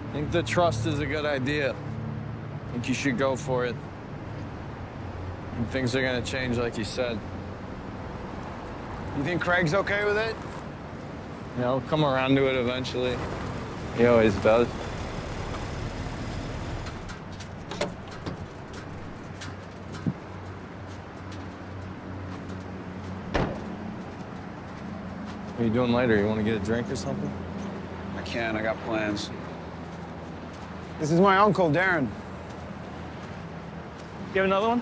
I think the trust is a good idea. I think you should go for it. And things are gonna change like you said. You think Craig's okay with it? You know, come around to it eventually. He always does. What are you doing later? You want to get a drink or something? I can't, I got plans. This is my uncle, Deran. You have another one?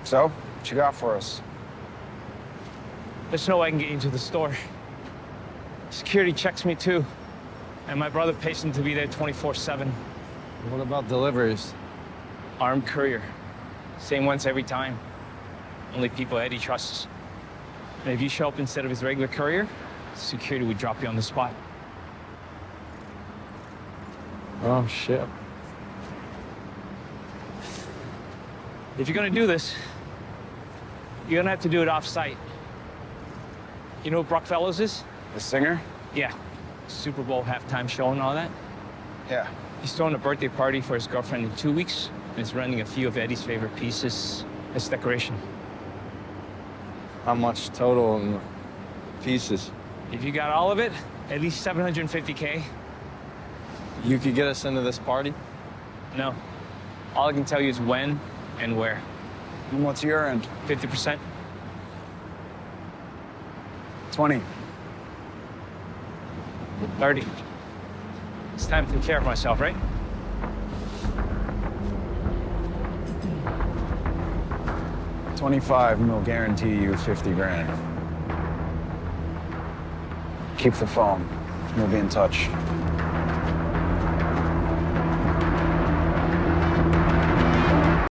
So, what you got for us? There's no way I can get you into the store. Security checks me too. And my brother pays him to be there 24/7. What about deliveries? Armed courier. Same ones every time. Only people Eddie trusts. And if you show up instead of his regular courier, security would drop you on the spot. Oh, shit. If you're gonna do this, you're gonna have to do it off-site. You know who Brock Fellows is? The singer? Yeah. Super Bowl halftime show and all that. Yeah. He's throwing a birthday party for his girlfriend in 2 weeks, and he's renting a few of Eddie's favorite pieces as decoration. How much total in pieces? If you got all of it, at least $750K. You could get us into this party? No. All I can tell you is when and where. And what's your end? 50%? 20. 30. It's time to take care of myself, right? $25, and we'll guarantee you 50 grand. Keep the phone. We'll be in touch.